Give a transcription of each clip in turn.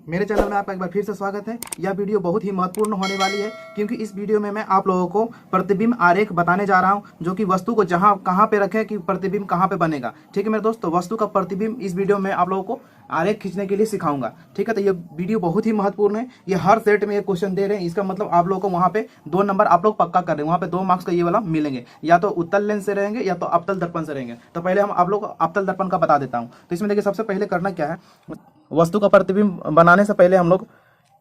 मेरे चैनल में आपका एक बार फिर से स्वागत है। यह वीडियो बहुत ही महत्वपूर्ण होने वाली है क्योंकि इस वीडियो में मैं आप लोगों को प्रतिबिंब आरेख बताने जा रहा हूं, जो कि वस्तु को जहां कहां पे रखें कि प्रतिबिंब कहां पे बनेगा। ठीक है मेरे दोस्त, तो वस्तु का प्रतिबिंब इस वीडियो में आप लोगों को आरेख खींचने के लिए सिखाऊंगा। ठीक है, तो ये वीडियो बहुत ही महत्वपूर्ण है। ये हर सेट में ये क्वेश्चन दे रहे हैं, इसका मतलब आप लोगों को वहाँ पे 2 नंबर आप लोग पक्का कर रहे हैं। वहाँ पे 2 मार्क्स का ये वाला मिलेंगे, या तो उत्तल लेंस से रहेंगे या तो अवतल दर्पण से रहेंगे। तो पहले हम आप लोग को अवतल दर्पण का बता देता हूँ। तो इसमें देखिए सबसे पहले करना क्या है, वस्तु का प्रतिबिंब बनाने से पहले हम लोग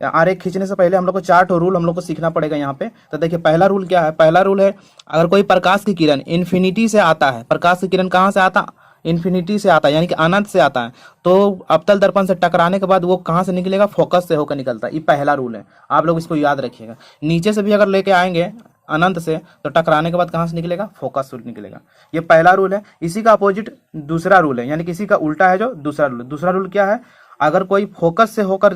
आरेख खींचने से पहले हम लोग को 4 रूल हम लोग को सीखना पड़ेगा यहाँ पे। तो देखिए पहला रूल क्या है, पहला रूल है अगर कोई प्रकाश की किरण इन्फिनिटी से आता है, प्रकाश की किरण कहाँ से आता, इन्फिनिटी से आता है यानी कि अनंत से आता है, तो अवतल दर्पण से टकराने के बाद वो कहाँ से निकलेगा, फोकस से होकर निकलता है। ये पहला रूल है, आप लोग इसको याद रखिएगा। नीचे से भी अगर लेके आएंगे अनंत से तो टकराने के बाद कहाँ से निकलेगा, फोकस से निकलेगा। ये पहला रूल है। इसी का अपोजिट दूसरा रूल है, यानी कि इसी का उल्टा है जो दूसरा रूल। दूसरा रूल क्या है, अगर कोई फोकस से होकर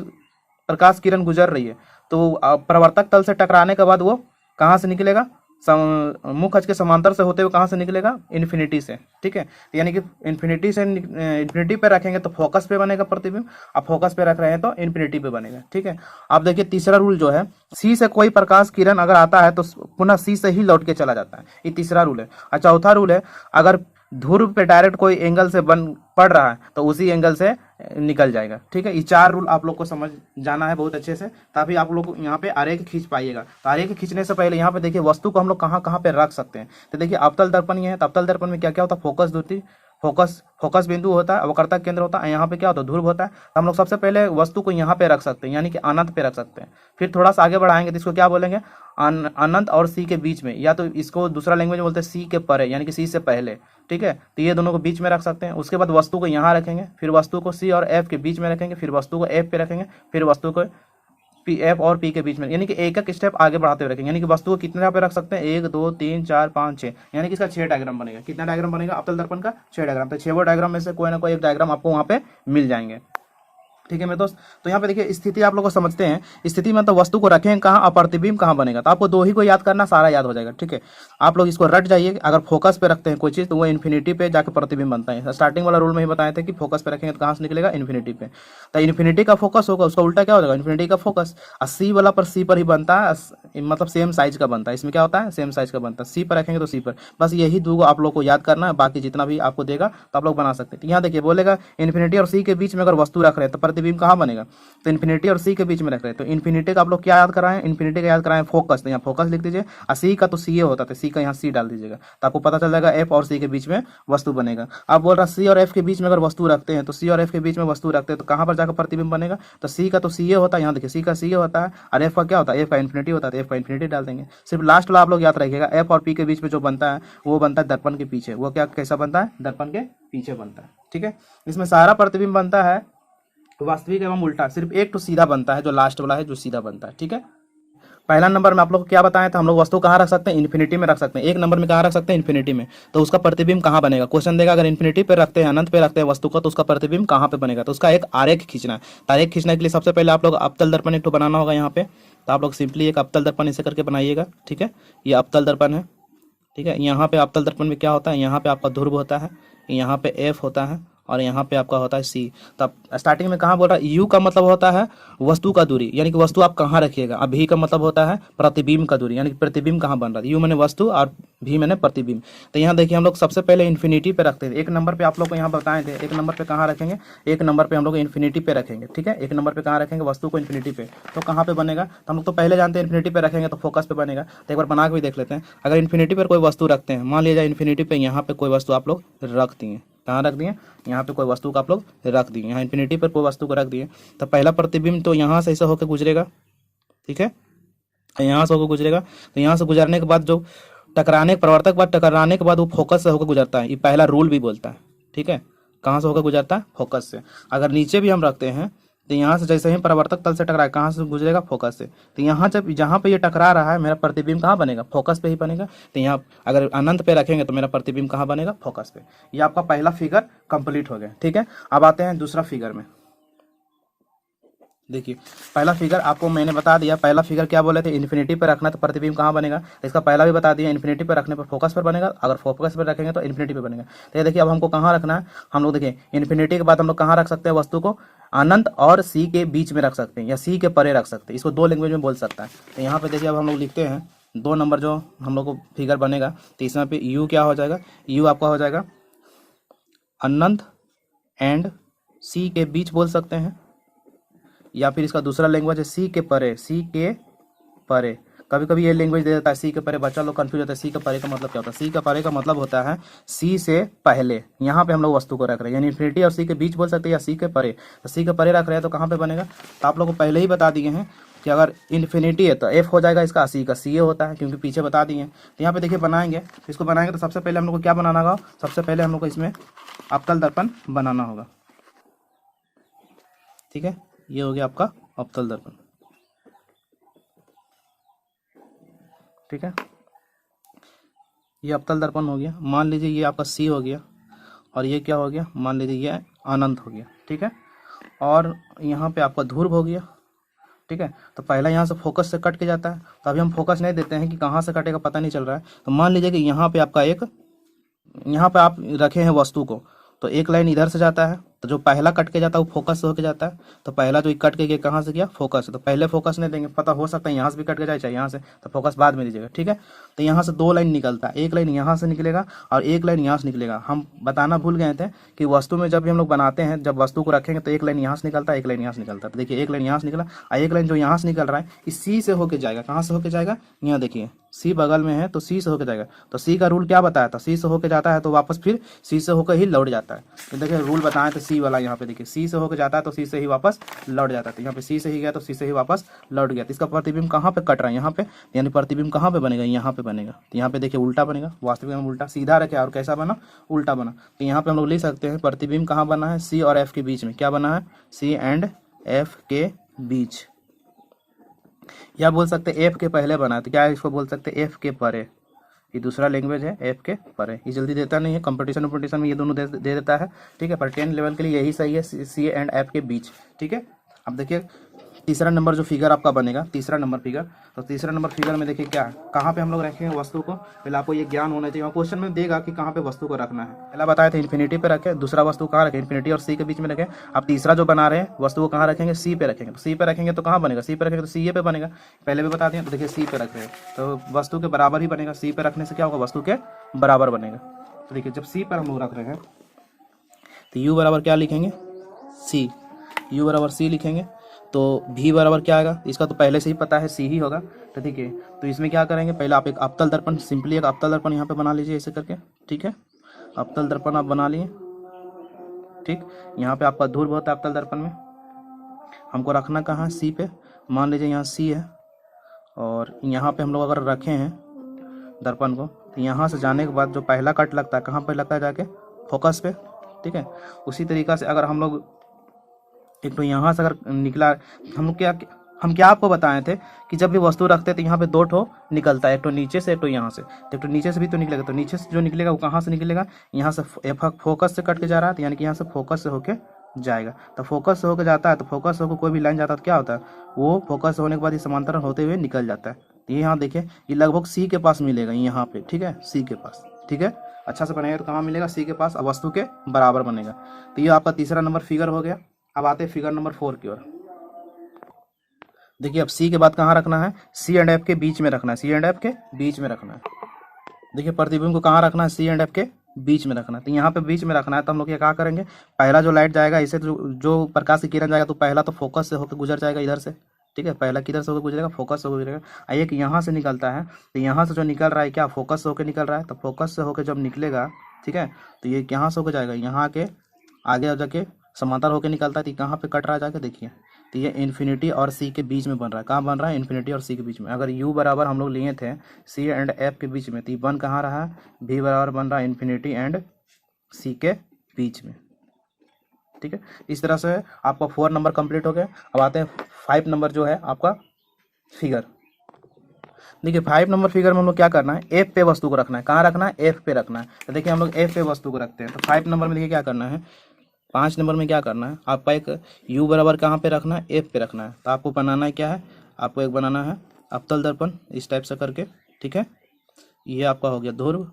प्रकाश किरण गुजर रही है तो प्रवर्तक तल से टकराने के बाद वो कहाँ से निकलेगा, मुख अक्ष के समांतर से होते हुए कहाँ से निकलेगा, इन्फिनिटी से। ठीक है, यानी कि इन्फिनिटी से इन्फिनिटी पे रखेंगे तो फोकस पे बनेगा प्रतिबिंब, अब फोकस पे रख रहे हैं तो इन्फिनिटी पे बनेगा। ठीक है, आप देखिए तीसरा रूल जो है, सी से कोई प्रकाश किरण अगर आता है तो पुनः सी से ही लौट के चला जाता है। ये तीसरा रूल है। और चौथा रूल है, अगर ध्रुव पे डायरेक्ट कोई एंगल से पड़ रहा है तो उसी एंगल से निकल जाएगा। ठीक है, ये 4 रूल आप लोग को समझ जाना है बहुत अच्छे से, तभी आप लोग यहाँ पे आरेख खींच पाइएगा। तो आरेख खींचने से पहले यहाँ पे देखिए वस्तु को हम लोग कहाँ कहाँ पे रख सकते हैं। तो देखिए अवतल दर्पण ये है, तो अवतल दर्पण में क्या क्या होता है, फोकस दूरी, फोकस बिंदु होता है, वक्रता केंद्र होता है, यहाँ पे क्या होता है, ध्रुव होता है। तो हम लोग सबसे पहले वस्तु को यहाँ पे रख सकते हैं, यानी कि अनंत पे रख सकते हैं। फिर थोड़ा सा आगे बढ़ाएंगे तो इसको क्या बोलेंगे, अनंत और सी के बीच में, या तो इसको दूसरा लैंग्वेज में बोलते हैं सी के परे, यानी कि सी से पहले। ठीक है, तो ये दोनों को बीच में रख सकते हैं। उसके बाद वस्तु को यहाँ रखेंगे, फिर वस्तु को सी और एफ के बीच में रखेंगे, फिर वस्तु को एफ पे रखेंगे, फिर वस्तु को पी, एफ और पी के बीच में, यानी कि एक एक स्टेप आगे बढ़ाते हुए रखेंगे। यानी कि वस्तु को कितने पे रख सकते हैं, 1 2 3 4 5 6, यानी कि इसका 6 डायग्राम बनेगा। कितना डायग्राम बनेगा अवतल दर्पण का, 6 डायग्राम। तो 6 डायग्राम में से कोई ना कोई एक डायग्राम आपको वहाँ पे मिल जाएंगे। ठीक है मेरे दोस्त, तो यहाँ पे देखिए स्थिति आप लोग को समझते हैं। स्थिति में तो वस्तु को रखें कहाँ और प्रतिबिंब कहाँ बनेगा, तो आपको 2 ही को याद करना, सारा याद हो जाएगा। ठीक है, आप लोग इसको रट जाइए। अगर फोकस पे रखते हैं कोई चीज़ तो वो इन्फिनिटी पे जाकर प्रतिबिंब बनता है। स्टार्टिंग वाला रूल में ही बताए थे कि फोकस पे रखेंगे तो कहाँ से निकलेगा, इन्फिनिटी पे। तो इन्फिनिटी का फोकस होगा, उसका उल्टा क्या हो जाएगा, इन्फिनिटी का फोकस। और सी वाला पर सी पर ही बनता है, मतलब सेम साइज का बनता है। इसमें क्या होता है, सेम साइज का बनता है। सी पर रखेंगे तो सी पर, बस यही 2 को आप लोग को याद करना है। बाकी जितना भी आपको देगा तो आप लोग बना सकते हैं। यहाँ देखिए बोलेगा इन्फिनिटी और सी के बीच में अगर वस्तु रख रहे हैं तो प्रतिबिंब कहाँ बनेगा, तो इन्फिनिटी और सी के बीच में रख रहे हैं। तो इन्फिनिटी का आप लोग क्या याद कराएं, इन्फिनिटी का याद कराएं फोकस, तो यहाँ फोकस लिख दीजिए। और सी का तो सी ए होता है, सी का यहाँ सी डाल दीजिएगा, तो आपको पता चल जाएगा एफ और सी के बीच में वस्तु बनेगा। आप बोल रहा सी और एफ के बीच में अगर वस्तु रखते हैं, तो सी और एफ के बीच में वस्तु रखते हैं तो कहाँ पर जाकर प्रतिबिंब बनेगा, तो सी का तो सी ए होता है, यहाँ देखिए सी का सी ए होता है, और एफ का क्या होता है, एफ का इन्फिनिटी होता है, तो एफ का इन्फिनिटी डाल देंगे। सिर्फ लास्ट वाला आप लोग याद रखिएगा, एफ और पी के बीच में जो बनता है वो बनता है दर्पण के पीछे। वो क्या कैसा बनता है, दर्पण के पीछे बनता है। ठीक है, इसमें सारा प्रतिबिंब बनता है वास्तविक एवं उल्टा, सिर्फ एक तो सीधा बनता है, जो लास्ट वाला है जो सीधा बनता है। ठीक है, पहला नंबर में आप लोग को क्या बताया था, हम लोग वस्तु कहाँ रख सकते हैं, इन्फिनिटी में रख सकते हैं। 1 नंबर में कहाँ रख सकते हैं, इन्फिनिटी में। तो उसका प्रतिबिंब कहाँ बनेगा, क्वेश्चन देगा अगर इन्फिनिटी पे रखते हैं, अनंत पे रखते हैं वस्तु को, तो उसका प्रतिबिंब कहाँ पे बनेगा, तो उसका एक आरेख खींचना है। तो आरेख खींचने के लिए सबसे पहले आप लोग अवतल दर्पण एक तो बनाना होगा यहाँ पे। तो आप लोग सिंपली एक अवतल दर्पण इसे करके बनाइएगा। ठीक है, ये अवतल दर्पण है। ठीक है, यहाँ पे अवतल दर्पण में क्या होता है, यहाँ पे आपका ध्रुव होता है, यहाँ पे एफ होता है, और यहाँ पे आपका होता है सी। तब स्टार्टिंग में कहाँ बोल रहा है, यू का मतलब होता है वस्तु का दूरी, यानी कि वस्तु आप कहाँ रखिएगा। अब भी का मतलब होता है प्रतिबिंब का दूरी, यानी कि प्रतिबिंब कहाँ बन रहा है। यू मैंने वस्तु और भी मैंने प्रतिबिंब। तो यहाँ देखिए हम लोग सबसे पहले इन्फिनिटी पे रखते हैं। 1 नंबर पे आप लोग को यहाँ बताए थे, 1 नंबर पे कहाँ रखेंगे, 1 नंबर पे हम लोग इन्फिनिटी पे रखेंगे। ठीक है, 1 नंबर पे कहाँ रखेंगे, वस्तु को इन्फिनिटी पे। तो कहाँ पे बनेगा, तो हम लोग तो पहले जानते हैं इन्फिनिटी पे रखेंगे तो फोकस पे बनेगा। तो एक बार बना के भी देख लेते हैं। अगर इन्फिनिटी पर कोई वस्तु रखते हैं, मान लीजिए इन्फिनिटी पे यहाँ पे कोई वस्तु आप लोग रख दिए, कहाँ रख दिए, यहाँ पे कोई वस्तु को आप लोग रख दिए, यहाँ इन्फिनिटी पर कोई वस्तु को रख दिए, तो पहला प्रतिबिंब तो यहाँ से ऐसा होकर गुजरेगा। ठीक है, यहाँ से होकर गुजरेगा। तो यहाँ से गुजरने के बाद जो टकराने प्रवर्तक बाद टकराने के बाद वो फोकस से होकर गुजरता है। ये पहला रूल भी बोलता है। ठीक है, कहाँ से होकर गुजरता है, फोकस से। अगर नीचे भी हम रखते हैं तो यहाँ से जैसे ही परावर्तक तल से टकराए, कहाँ से गुजरेगा, फोकस से। तो यहाँ जब जहाँ पे ये टकरा रहा है मेरा प्रतिबिंब कहाँ बनेगा, फोकस पे ही बनेगा। तो यहाँ अगर अनंत पे रखेंगे तो मेरा प्रतिबिंब कहाँ बनेगा, फोकस पे। ये आपका पहला फिगर कंप्लीट हो गया। ठीक है, अब आते हैं दूसरा फिगर में। देखिए पहला फिगर आपको मैंने बता दिया, पहला फिगर क्या बोले थे, इन्फिनिटी पर रखना तो प्रतिबिंब कहाँ बनेगा, इसका पहला भी बता दिया, इन्फिनिटी पर रखने पर फोकस पर बनेगा, अगर फोकस पर रखेंगे तो इन्फिनिटी पर बनेगा। तो ये देखिए अब हमको कहाँ रखना है, हम लोग देखिए इन्फिनिटी के बाद हम लोग कहाँ रख सकते हैं वस्तु को, अनंत और सी के बीच में रख सकते हैं या सी के परे रख सकते हैं, इसको दो लैंग्वेज में बोल सकता है। तो यहाँ पे देखिए अब हम लोग लिखते हैं 2 नंबर जो हम लोग को फिगर बनेगा, तो इसमें पे यू क्या हो जाएगा, यू आपका हो जाएगा अनंत एंड सी के बीच बोल सकते हैं, या फिर इसका दूसरा लैंग्वेज है सी के परे, सी के परे। कभी कभी ये लैंग्वेज दे देता है सी के परे, बच्चा लोग कंफ्यूज होता है सी के परे का मतलब क्या होता है। सी के परे का मतलब होता है सी से पहले, यहाँ पे हम लोग वस्तु को रख रहे हैं, यानी इन्फिनिटी और सी के बीच बोल सकते हैं या सी के परे। तो सी के परे रख रहे हैं तो कहाँ पे बनेगा, तो आप लोग को पहले ही बता दिए हैं कि अगर इन्फिनिटी है तो एफ हो जाएगा इसका, सी का सी ए होता है, क्योंकि पीछे बता दिए हैं। तो यहाँ पे देखिए बनाएंगे, इसको बनाएंगे तो सबसे पहले हम लोग को क्या बनाना होगा, सबसे पहले हम लोग को इसमें अवतल दर्पण बनाना होगा। ठीक है, ये हो गया आपका अवतल दर्पण। ठीक है, ये अवतल दर्पण हो गया। मान लीजिए ये आपका सी हो गया और ये क्या हो गया, मान लीजिए ये अनंत हो गया। ठीक है, और यहाँ पे आपका ध्रुव हो गया। ठीक है, तो पहला यहाँ से फोकस से कट के जाता है, तो अभी हम फोकस नहीं देते हैं कि कहाँ से कटेगा पता नहीं चल रहा है। तो मान लीजिए कि यहाँ पे आपका एक, यहाँ पे आप रखे हैं वस्तु को, तो एक लाइन इधर से जाता है, तो जो पहला कट के जाता है वो फोकस से होके जाता है। तो पहला जो कट के गया कहाँ से गया, फोकस से, तो पहले फोकस नहीं देंगे, पता हो सकता है यहाँ से भी कट के जाए चाहे यहाँ से, तो फोकस बाद में दीजिएगा। ठीक है, तो यहाँ से 2 लाइन निकलता है, एक लाइन यहाँ से निकलेगा और एक लाइन यहाँ से निकलेगा। हम बताना भूल गए थे कि वस्तु में जब भी हम लोग बनाते हैं, जब वस्तु को रखेंगे तो एक लाइन यहाँ से निकलता है, एक लाइन यहाँ से निकलता है। तो देखिए एक लाइन यहाँ से निकला और एक लाइन जो यहाँ से निकल रहा है इस सी से होके जाएगा। कहाँ से होके जाएगा, यहाँ देखिए सी बगल में है तो सी से होके जाएगा। तो सी का रूल क्या बताया था, सी से होके जाता है तो वापस फिर सी से होकर ही लौट जाता है। तो देखिए रूल बताएं तो सी वाला, यहाँ पे देखिए सी से होकर जाता है तो सी से ही वापस लौट जाता है। तो यहाँ पे सी से ही गया तो सी से ही वापस लौट गया। तो इसका प्रतिबिंब कहाँ पे कट रहा है, यहाँ पे, यानी प्रतिबिंब कहाँ पे बनेगा, यहाँ पे बनेगा। तो यहाँ पे देखिए उल्टा बनेगा, वास्तविक में उल्टा, सीधा रखे और कैसा बना, उल्टा बना। तो यहाँ पे हम लोग लिख सकते हैं प्रतिबिंब कहाँ बना है, सी और एफ के बीच में। क्या बना है, सी एंड एफ के बीच, या बोल सकते एफ के पहले बना है, तो क्या है, इसको बोल सकते एफ के परे। ये दूसरा लैंग्वेज है एफ के परे, ये जल्दी देता नहीं है, कंपटीशन में ये दोनों दे देता है। ठीक है, पर 10 लेवल के लिए यही सही है, सी एंड एफ के बीच। ठीक है, अब देखिए तीसरा नंबर जो फिगर आपका बनेगा, तीसरा नंबर फिगर, तो तीसरा नंबर फिगर में देखिए क्या है, कहाँ पे हम लोग रखेंगे वस्तु को, पहले आपको ये ज्ञान होना चाहिए। क्वेश्चन में देगा कि कहाँ पे वस्तु को रखना है। पहला बताया था इन्फिनिटी पे रखें, दूसरा वस्तु कहाँ रखें, इन्फिनिटी और सी के बीच में रखें। अब तीसरा जो बना रहे हैं वस्तु को कहाँ रखेंगे, सी पे रखेंगे। तो सी पे रखेंगे तो कहाँ बनेगा, सी पे रखेंगे तो सी ए पे बनेगा, पहले भी बता दें। तो देखिए सी पे रख रहे हैं तो वस्तु के बराबर ही बनेगा, सी पे रखने से क्या होगा, वस्तु के बराबर बनेगा। तो देखिए जब सी पर हम लोग रख रहे हैं तो यू बराबर क्या लिखेंगे, सी, यू बराबर सी लिखेंगे। तो भी बराबर क्या आएगा, इसका तो पहले से ही पता है सी ही होगा। तो ठीक है, तो इसमें क्या करेंगे, पहले आप एक अवतल दर्पण, सिंपली एक अवतल दर्पण यहाँ पे बना लीजिए ऐसे करके। ठीक है, अवतल दर्पण आप बना लिए। ठीक, यहाँ पे आपका ध्रुव होता है अवतल दर्पण में, हमको रखना कहाँ है, सी पे। मान लीजिए यहाँ सी है और यहाँ पे हम लोग अगर रखे हैं दर्पण को, तो यहाँ से जाने के बाद जो पहला कट लगता है कहाँ पे लगता है, जाके फोकस पे। ठीक है, उसी तरीका से अगर हम लोग एक तो यहाँ से अगर निकला, हम क्या आपको बताए थे कि जब भी वस्तु रखते हैं तो यहाँ पे 2 ठो निकलता है, एक तो नीचे से, एक तो यहाँ से। तो एक तो नीचे से भी तो निकलेगा, तो नीचे से जो निकलेगा वो कहाँ से निकलेगा, यहाँ से फोकस से कट के जा रहा है, तो यानी कि यहाँ से फोकस से होके जाएगा। तो फोकस से होकर जाता है, तो फोकस से होकर कोई भी लाइन जाता है तो क्या होता है, वो फोकस होने के बाद ये समांतरण होते हुए निकल जाता है। तो ये यहाँ देखिए ये लगभग सी के पास मिलेगा, यहाँ पे। ठीक है, सी के पास। ठीक है, अच्छा से बनाएगा तो कहाँ मिलेगा, सी के पास, वस्तु के बराबर बनेगा। तो ये आपका तीसरा नंबर फिगर हो गया। अब आते हैं फिगर नंबर 4 की ओर। देखिए अब सी के बाद कहाँ रखना है, सी एंड एफ के बीच में रखना है, सी एंड एफ के बीच में रखना है। देखिए प्रतिबिंब को कहाँ रखना है, सी एंड एफ के बीच में रखना है। तो यहाँ पे बीच में रखना है, तो हम लोग ये क्या करेंगे, पहला जो लाइट जाएगा इसे जो प्रकाश की किरण जाएगा तो पहला तो फोकस से होकर गुजर जाएगा इधर से। ठीक है, पहला किधर से होकर गुजरेगा, फोकस से होकर गुजरेगा। एक यहाँ से निकलता है, तो यहाँ से जो निकल रहा है क्या, फोकस से होकर निकल रहा है। तो फोकस से होकर जब निकलेगा, ठीक है, तो ये यहाँ से होकर जाएगा, यहाँ के आगे जाके समांतर होकर निकलता है। तो कहाँ पे कट रहा है जाके देखिए, तो ये इन्फिनिटी और सी के बीच में बन रहा है। कहाँ बन रहा है, इन्फिनिटी और सी के बीच में। अगर यू बराबर हम लोग लिए थे सी एंड एफ के बीच में, तो ये बन कहाँ रहा है, भी बराबर बन रहा है इन्फिनिटी एंड सी के बीच में। ठीक है, इस तरह से आपका 4 नंबर कंप्लीट हो गया। अब आते हैं 5 नंबर जो है आपका फिगर। देखिए 5 नंबर फिगर में हम लोग क्या करना है, एफ पे वस्तु को रखना है। कहाँ रखना है, एफ पे रखना है। तो देखिए हम लोग एफ पे वस्तु को रखते हैं। तो 5 नंबर में देखिए क्या करना है, 5 नंबर में क्या करना है, आपका एक u बराबर कहाँ पे रखना है, f पे रखना है। तो आपको बनाना है क्या है, आपको एक बनाना है अवतल दर्पण इस टाइप से करके, ठीक है। ये आपका हो गया ध्रुव,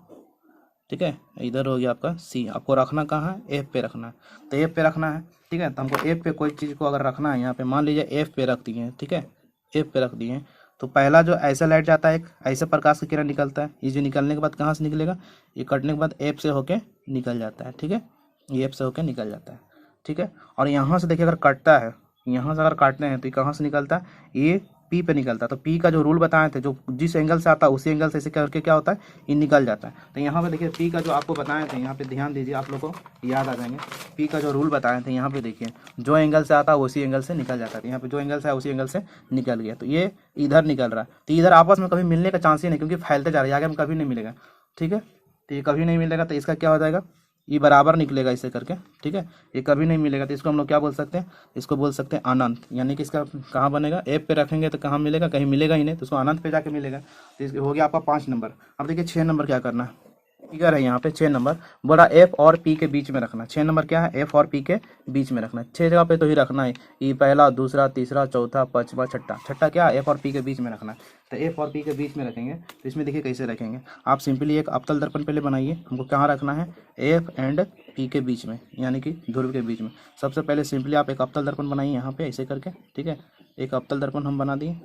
ठीक है। इधर हो गया आपका C, आपको रखना कहाँ है, F पे रखना है। तो F पे रखना है, ठीक है। तो हमको F पे कोई चीज़ को अगर रखना है, यहाँ पे मान लीजिए F पे रख दिए हैं, ठीक है, F पे रख दिए हैं। तो पहला जो ऐसा लाइट जाता है, एक ऐसे प्रकाश की किरण निकलता है, ये जो निकलने के बाद कहाँ से निकलेगा, ये कटने के बाद F से होके निकल जाता है, ठीक है। ये F से होके निकल जाता है, ठीक है। और यहाँ से देखिए अगर कटता है, यहाँ से अगर काटते हैं तो ये कहाँ से निकलता है, ये P पे निकलता है। तो P का जो रूल बताए थे, जो जिस एंगल से आता है उसी एंगल से ऐसे करके क्या होता है, ये निकल जाता है। तो यहाँ पे देखिए P का जो आपको बताए थे, यहाँ पे ध्यान दीजिए, आप लोगों को याद आ जाएंगे। P का जो रूल बताए थे, यहाँ पे देखिए जो एंगल से आता है उसी एंगल से निकल जाता है। यहाँ पे जो एंगल से है उसी एंगल से निकल गया, तो ये इधर निकल रहा है। तो इधर आपस में कभी मिलने का चांस ही नहीं, क्योंकि फैलते जा रहा है, आगे में कभी नहीं मिलेगा, ठीक है। तो ये कभी नहीं मिलेगा, तो इसका क्या हो जाएगा, ये बराबर निकलेगा ऐसे करके, ठीक है। ये कभी नहीं मिलेगा, तो इसको हम लोग क्या बोल सकते हैं, इसको बोल सकते हैं अनंत। यानी कि इसका कहाँ बनेगा, F पे रखेंगे तो कहाँ मिलेगा, कहीं मिलेगा ही नहीं, तो उसको अनंत पे जाके मिलेगा। तो इसके हो गया आपका 5 नंबर। अब देखिए 6 नंबर क्या करना है, फिगर है यहाँ पे 6 नंबर, बोला F और P के बीच में रखना। 6 नंबर क्या है, F और P के बीच में रखना। 6 जगह पे तो ही रखना है, ये पहला, दूसरा, तीसरा, चौथा, पांचवा, छठा। छठा क्या, F और P के बीच में रखना है। तो F और P के बीच में रखेंगे, तो इसमें देखिए कैसे रखेंगे। आप सिंपली एक अवतल दर्पण पहले बनाइए, हमको कहाँ रखना है, F एंड P के बीच में, यानी कि ध्रुव के बीच में। सबसे पहले सिंपली आप एक अवतल दर्पण बनाइए यहाँ पे ऐसे करके, ठीक है। एक अवतल दर्पण हम बना दिए,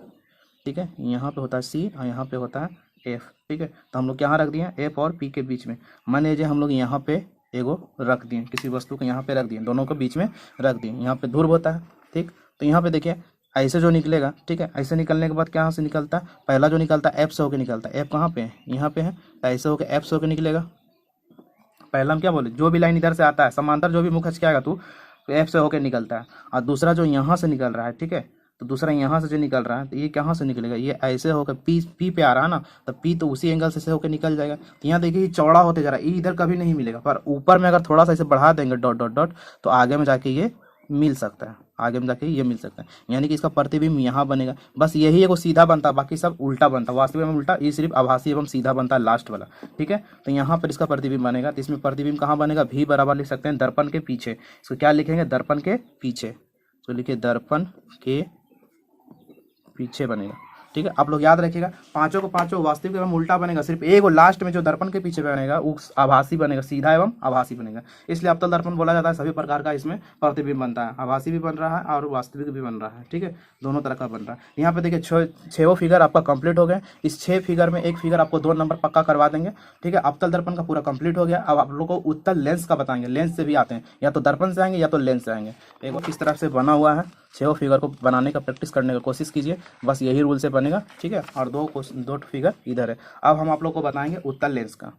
ठीक है। यहाँ पे होता है C और यहाँ पे होता है F, ठीक है। तो हम लोग यहाँ रख दिए F और P के बीच में। मान लीजिए हम लोग यहाँ पे एगो रख दिए, किसी वस्तु को यहाँ पे रख दिए, दोनों को बीच में रख दिए। यहाँ पे ध्रुव होता है, ठीक। तो यहाँ पे देखिए ऐसे जो निकलेगा, ठीक है, ऐसे निकलने के बाद कहाँ से निकलता है, पहला जो निकलता है F से होकर निकलता है। F कहाँ पे है, यहाँ पे है, तो ऐसे होकर F से होकर निकलेगा। पहला हम क्या बोले, जो भी लाइन इधर से आता है समांतर, जो भी मुख खींच के आएगा तो F से होकर निकलता है। और दूसरा जो यहाँ से निकल रहा है, ठीक है, तो दूसरा यहाँ से जो निकल रहा है, तो ये कहाँ से निकलेगा, ये ऐसे होकर पी पे आ रहा है ना, तो पी तो उसी एंगल से होकर निकल जाएगा। तो यहाँ देखिए चौड़ा होते जा रहा है, ये इधर कभी नहीं मिलेगा, पर ऊपर में अगर थोड़ा सा इसे बढ़ा देंगे डॉट डॉट डॉट, तो आगे में जाके ये मिल सकता है, आगे में जाके ये मिल सकता है। यानी कि इसका प्रतिबिंब यहाँ बनेगा। बस यही एगो सीधा बनता है, बाकी सब उल्टा बनता है। वास्तविक में उल्टा, ये सिर्फ आभासी एवं सीधा बनता है लास्ट वाला, ठीक है। तो यहाँ पर इसका प्रतिबिंब बनेगा। तो इसमें प्रतिबिंब कहाँ बनेगा, भी बराबर लिख सकते हैं दर्पण के पीछे। इसको क्या लिखेंगे, दर्पण के पीछे। तो लिखिए दर्पण के पीछे बनेगा, ठीक है। आप लोग याद रखिएगा, पांचों को पांचों वास्तविक एवं उल्टा बनेगा, सिर्फ एक लास्ट में जो दर्पण के पीछे बनेगा वो आभासी बनेगा, सीधा एवं आभासी बनेगा। इसलिए अवतल दर्पण बोला जाता है। सभी प्रकार का इसमें प्रतिबिंब बनता है, आभासी भी बन रहा है और वास्तविक भी बन रहा है, ठीक है, दोनों तरह का बन रहा है। यहाँ पे देखिए 6 फिगर आपका कंप्लीट हो गए। इस 6 फिगर में एक फिगर आपको 2 नंबर पक्का करवा देंगे, ठीक है। अवतल दर्पण का पूरा कंप्लीट हो गया। अब आप लोग को उत्तल लेंस का बताएंगे। लेंस से भी आते हैं, या तो दर्पण से आएंगे या तो लेंस से आएंगे। एक इस तरह से बना हुआ है। 6 फिगर को बनाने का प्रैक्टिस करने का कोशिश कीजिए, बस यही रूल से बनेगा, ठीक है। और 2 फिगर इधर है। अब हम आप लोग को बताएंगे उत्तल लेंस का।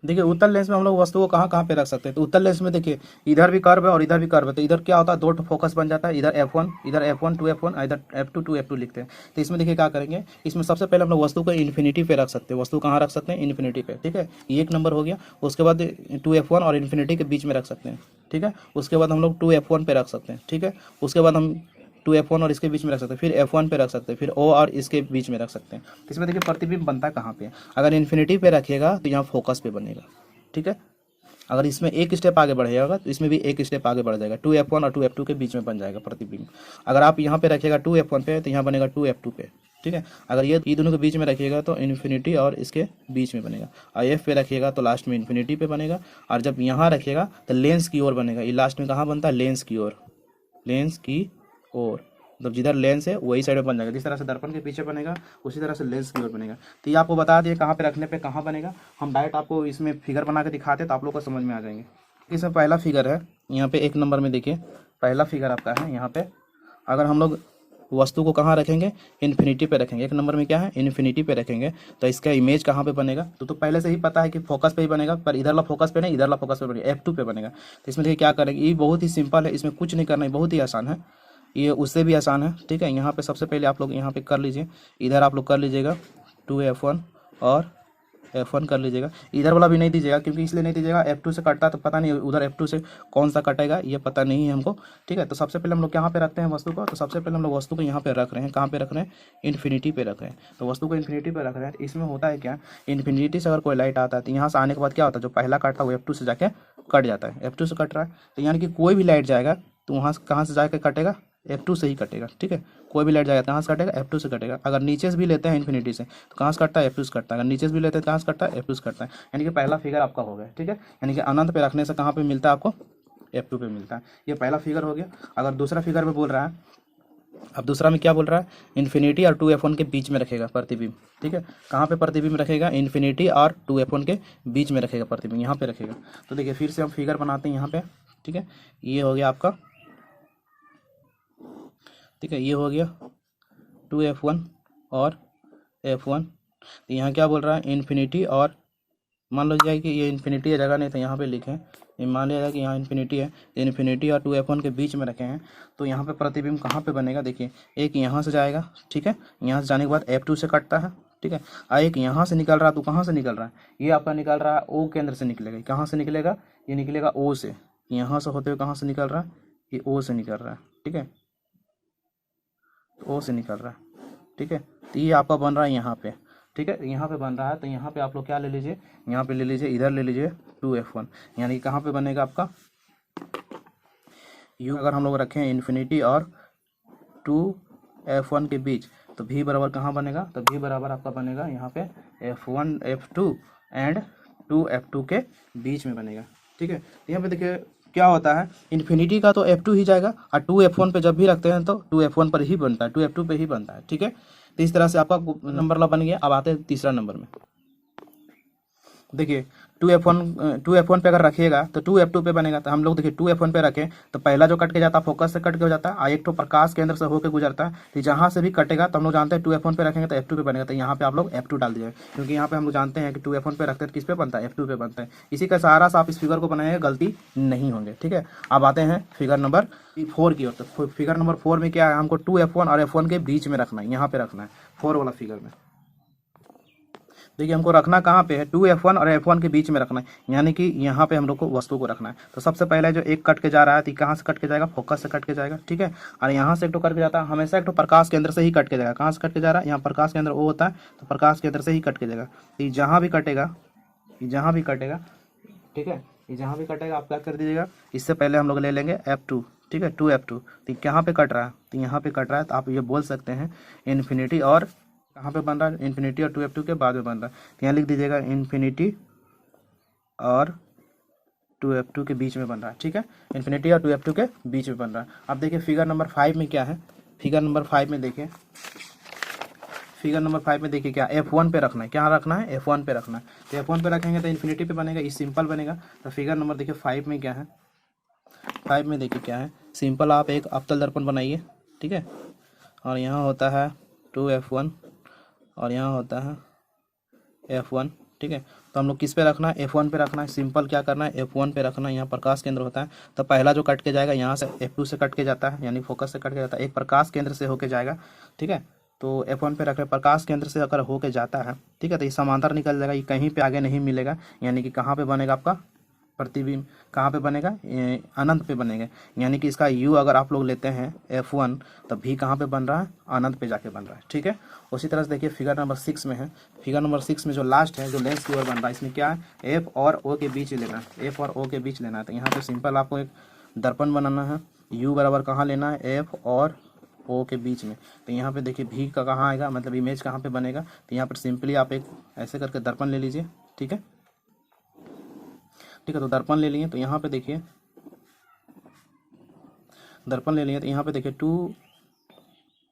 देखिए उत्तल लेंस में हम लोग वस्तु को कहाँ कहाँ पे रख सकते हैं। तो उत्तल लेंस में देखिए इधर भी कर्व है और इधर भी कर्व है। तो इधर क्या होता है, 2 फोकस बन जाता है। इधर F1, इधर F1 2 F1, इधर F2 2 F2 लिखते हैं। तो इसमें देखिए क्या करेंगे, इसमें सबसे पहले हम लोग वस्तु को इन्फिनिटी पे रख सकते हैं। वस्तु कहाँ रख सकते हैं, इन्फिनिटी पे, ठीक है। ये 1 नंबर हो गया। उसके बाद 2 F1 और इन्फिनिटी के बीच में रख सकते हैं, ठीक है। उसके बाद हम लोग 2 F1 पे रख सकते हैं, ठीक है। उसके बाद हम 2 F1 और इसके बीच में रख सकते हैं, फिर F1 पे रख सकते हैं, फिर O और इसके बीच में रख सकते हैं। तो इसमें देखिए प्रतिबिंब बनता है कहाँ पे, अगर इन्फिनिटी पे रखिएगा तो यहाँ फोकस पे बनेगा, ठीक है। अगर इसमें एक स्टेप आगे बढ़ेगा तो इसमें भी एक स्टेप आगे बढ़ जाएगा, 2 F1 और 2 F2 के बीच में बन जाएगा प्रतिबिंब। अगर आप यहाँ पे रखिएगा 2 F1 पे तो यहाँ बनेगा 2 F2 पे, ठीक है। अगर ये दोनों के बीच में रखिएगा तो इन्फिनिटी और इसके बीच में बनेगा, और F पे रखिएगा तो लास्ट में इन्फिनिटी पे बनेगा। और जब यहाँ रखिएगा तो लेंस की ओर बनेगा। ये लास्ट में कहाँ बनता है, लेंस की ओर, लेंस की ओर, मतलब जिधर लेंस है वही साइड में बन जाएगा। जिस तरह से दर्पण के पीछे बनेगा उसी तरह से लेंस की ओर बनेगा। तो ये आपको बता दिए कहाँ पे रखने पे कहाँ बनेगा। हम डायरेक्ट आपको इसमें फिगर बना के दिखाते तो आप लोग को समझ में आ जाएंगे। इसमें पहला फिगर है, यहाँ पे 1 नंबर में देखिए पहला फिगर आपका है। यहाँ पे अगर हम लोग वस्तु को कहाँ रखेंगे, इन्फिनिटी पे रखेंगे। 1 नंबर में क्या है, इन्फिनिटी पे रखेंगे। तो इसका इमेज कहाँ पे बनेगा, तो पहले से ही पता है कि फोकस पे ही बनेगा, पर इधर ला फोकस पे नहीं, इधर ला फोकस पे बनेगा, F2 पे बनेगा। तो इसमें देखिए क्या करेंगे, ये बहुत ही सिंपल है, इसमें कुछ नहीं करना है, बहुत ही आसान है, ये उससे भी आसान है, ठीक है। यहाँ पे सबसे पहले आप लोग यहाँ पे कर लीजिए, इधर आप लोग कर लीजिएगा 2 F1 और F1 कर लीजिएगा। इधर वाला भी नहीं दीजिएगा, क्योंकि इसलिए नहीं दीजिएगा, F2 से कटता है तो पता नहीं उधर F2 से कौन सा कटेगा, ये पता नहीं है हमको। ठीक है, तो सबसे पहले हम लोग यहाँ पे रखते हैं वस्तु को। तो सबसे पहले हम लोग वस्तु को यहाँ पे रख रहे हैं, कहाँ पे रख रहे हैं, इन्फिनिटी पे रख रहे हैं। तो वस्तु को इन्फिनिटी पे रख रहे हैं। इसमें होता है क्या, इन्फिनिटी से अगर कोई लाइट आता है तो यहाँ से आने के बाद क्या होता है, जो पहला काटता है वो F2 से जाके कट जाता है। F2 से कट रहा है तो यानी कि कोई भी लाइट जाएगा तो वहाँ से कहाँ से जाके कटेगा, F2 से ही कटेगा। ठीक है, कोई भी लाइट जाएगा कहाँ से कटेगा, F2 से कटेगा। अगर नीचे से भी लेते हैं इन्फिनिटी से तो कहाँ से कटता है, F2 से कटता है। अगर नीचे से भी लेते हैं कहाँ से कटता है, F2 से कटता है। यानी कि पहला फिगर आपका हो गया। ठीक है, यानी कि अनंत पे रखने से कहाँ पे मिलता है आपको, F2 पे मिलता है। ये पहला फिगर हो गया। अगर दूसरा फिगर में बोल रहा है, अब दूसरा में क्या बोल रहा है, इन्फिनिटी और 2F1 के बीच में रखेगा प्रतिबिंब। ठीक है, कहाँ पे प्रतिबिंब रखेगा, इन्फिनिटी और 2F1 के बीच में रखेगा प्रतिबिंब, यहाँ पे रखेगा। तो देखिए फिर से हम फिगर बनाते हैं यहाँ पे। ठीक है, ये हो गया आपका, ठीक है, ये हो गया 2F1 और F1। तो यहाँ क्या बोल रहा है, इन्फिनिटी और, मान लो जाए कि ये इन्फिनिटी है, जगह नहीं तो यहाँ पे लिखें, ये मान लिया जाए कि यहाँ इन्फिनिटी है, इन्फिनिटी और 2F1 के बीच में रखे हैं। तो यहाँ पे प्रतिबिंब कहाँ पे बनेगा, देखिए एक यहाँ से जाएगा। ठीक है, यहाँ से जाने के बाद F2 से कटता है। ठीक है, एक यहाँ से निकल रहा है, तो कहाँ से निकल रहा है, ये आपका निकल रहा है O केंद्र से निकलेगा। कहाँ से निकलेगा, ये निकलेगा O से, यहाँ से होते हुए कहाँ से निकल रहा है, ये O से निकल रहा है। ठीक है, तो O से निकल रहा है। ठीक है, तो ये आपका बन रहा है यहाँ पे। ठीक है, यहाँ पे बन रहा है। तो यहाँ पे आप लोग क्या ले लीजिए, यहाँ पे ले लीजिए, इधर ले लीजिए 2F1, यानी कि कहाँ पे बनेगा आपका U। अगर हम लोग रखें इन्फिनिटी और 2F1 के बीच, तो V बराबर कहाँ बनेगा, तो V बराबर आपका बनेगा यहाँ पे F1 F2 एंड 2F2 के बीच में बनेगा। ठीक है, तो यहाँ पे देखिए क्या होता है, इन्फिनिटी का तो F2 ही जाएगा और 2F1 पे जब भी रखते हैं तो 2F1 पर ही बनता है, 2F2 पे ही बनता है। ठीक है, तो इस तरह से आपका नंबर ला बन गया। अब आते हैं तीसरा नंबर में। देखिए 2F1 पे अगर रखिएगा तो 2F2 पे बनेगा। तो हम लोग देखिए 2F1 पे रखें तो पहला जो कट के जाता है फोकस से कट के हो जाता है, और एक तो प्रकाश केंद्र से होकर गुजरता है। तो जहाँ से भी कटेगा तो हम लोग जानते हैं 2F1 पे रखेंगे तो F2 पे बनेगा। तो यहाँ पे आप लोग F2 डाल दीजिएगा, क्योंकि यहाँ पे हम लोग जानते हैं कि 2F1 पे रखते हैं तो किस पे बनता है, F2 पे बनता है। इसी का सहारा से आप इस फिगर को बनाएंगे, गलती नहीं होंगे। ठीक है, अब आते हैं फिगर नंबर 4 की ओर। तो फिगर नंबर 4 में क्या है, हमको 2F1 और F1 के बीच में रखना है, यहाँ पे रखना है 4 वाला फिगर में। देखिए हमको रखना कहाँ पे है, 2F1 और F1 के बीच में रखना है, यानी कि यहाँ पे हम लोग को वस्तु को रखना है। तो सबसे पहले जो एक कट के जा रहा है तो कहाँ से कट के जाएगा, फोकस से कट के जाएगा। ठीक है, और यहाँ से एक तो कट के जाता है, हमेशा एक तो प्रकाश केंद्र से ही कट के जाएगा। कहाँ से कट के जा रहा है, यहाँ प्रकाश केंद्र वो होता है, तो प्रकाश केंद्र से ही कट के जाएगा। तो जहाँ भी कटेगा, जहाँ भी कटेगा, ठीक है, ये जहाँ भी कटेगा आप क्या कर दीजिएगा, इससे पहले हम लोग ले लेंगे F2। ठीक है, 2F2। तो कहाँ पे कट रहा है, तो यहाँ पे कट रहा है। तो आप ये बोल सकते हैं इन्फिनिटी और कहाँ पे बन रहा है, इन्फिनिटी और 2F2 के बाद में बन रहा है। तो यहाँ लिख दीजिएगा इन्फिनिटी और 2F2 के बीच में बन रहा है। ठीक है, इन्फिनिटी और 2F2 के बीच में बन रहा है। अब देखिए फिगर नंबर 5 में क्या है, फिगर नंबर 5 में देखिए, फिगर नंबर 5 में देखिए क्या, F1 पे रखना है, क्या रखना है, F1 पे रखना है। तो F1 पे रखेंगे तो इन्फिनिटी पे बनेगा, ये सिंपल बनेगा। तो फिगर नंबर देखिए 5 में क्या है, 5 में देखिए क्या है, सिंपल आप एक अवतल दर्पण बनाइए। ठीक है, और यहाँ होता है 2F1 और यहाँ होता है F1। ठीक है, तो हम लोग किस पे रखना है, F1 पे रखना है। सिंपल क्या करना है, F1 पे रखना है। यहाँ प्रकाश केंद्र होता है, तो पहला जो कट के जाएगा यहाँ से F2 से कट के जाता है, यानी फोकस से कट के जाता है, एक प्रकाश केंद्र से होके जाएगा। ठीक है, तो F1 पे रख रहे, प्रकाश केंद्र से अगर होके जाता है, ठीक है, तो ये समांतर निकल जाएगा, ये कहीं पे आगे नहीं मिलेगा। यानी कि कहाँ पे बनेगा आपका प्रतिबिंब, कहाँ पे बनेगा, अनंत पे बनेगा। यानी कि इसका U अगर आप लोग लेते हैं F1 तो भी कहाँ पे बन रहा है, अनंत पे जाके बन रहा है। ठीक है, उसी तरह से देखिए फिगर नंबर 6 में है, फिगर नंबर 6 में जो लास्ट है, जो लेंस की ओर बन रहा है, इसमें क्या है, F और O के बीच लेना है, F और O के बीच लेना है। तो यहाँ पे सिंपल आपको एक दर्पण बनाना है, U बराबर कहाँ लेना है, F और O के बीच में। तो यहाँ पे देखिए भी का कहाँ आएगा, मतलब इमेज कहाँ पे बनेगा। तो यहाँ पर सिंपली आप एक ऐसे करके दर्पण ले लीजिए। ठीक है, ठीक है, तो दर्पण ले लिए। तो यहाँ पे देखिए दर्पण ले लिए, तो यहाँ पे देखिए 2,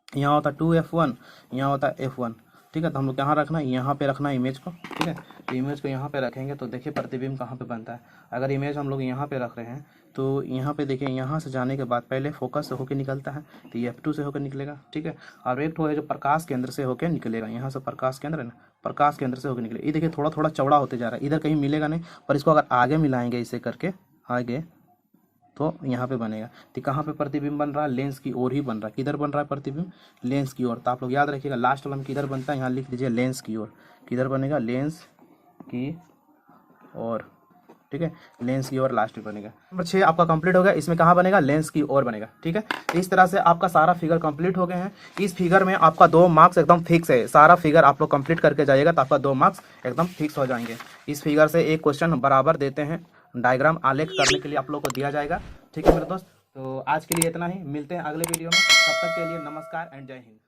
यहाँ होता है 2F1, यहाँ होता है F1। ठीक है, तो हम लोग कहाँ रखना है, यहाँ पे रखना है इमेज को। ठीक है, तो इमेज को यहाँ पे रखेंगे तो देखिए प्रतिबिंब कहाँ पे बनता है। अगर इमेज हम लोग यहाँ पे रख रहे हैं तो यहाँ पे देखिए, यहाँ से जाने के बाद पहले फोकस से होकर निकलता है, तो ये F2 से होकर निकलेगा। ठीक है, और एक है जो प्रकाश केंद्र से होकर निकलेगा, यहाँ से प्रकाश केंद्र है ना, प्रकाश केंद्र से होकर निकलेगा। ये देखिए थोड़ा थोड़ा चौड़ा होते जा रहा है, इधर कहीं मिलेगा नहीं, पर इसको अगर आगे मिलाएंगे इसे करके आगे, तो यहाँ पे बनेगा। तो कहाँ पे प्रतिबिंब बन रहा है, लेंस की ओर ही बन रहा है। किधर बन रहा है प्रतिबिंब, लेंस की ओर। तो आप लोग याद रखिएगा लास्ट वाला में किधर बनता है, यहाँ लिख दीजिए लेंस की ओर। किधर बनेगा, लेंस की ओर, ठीक है, लेंस की ओर लास्ट में बनेगा। नंबर 6 आपका कंप्लीट हो गया। इसमें कहाँ बनेगा? लेंस की ओर बनेगा, ठीक है। तो इस तरह से आपका सारा फिगर कंप्लीट हो गए हैं। इस फिगर में आपका 2 मार्क्स एकदम फिक्स है। सारा फिगर आप लोग कंप्लीट करके जाइएगा तो आपका 2 मार्क्स एकदम फिक्स हो जाएंगे। इस फिगर से एक क्वेश्चन बराबर देते हैं, डायग्राम आलेख करने के लिए आप लोग को दिया जाएगा, ठीक है मेरे दोस्त। तो आज के लिए इतना ही, मिलते हैं अगले वीडियो में। तब तक के लिए नमस्कार एंड जय हिंद।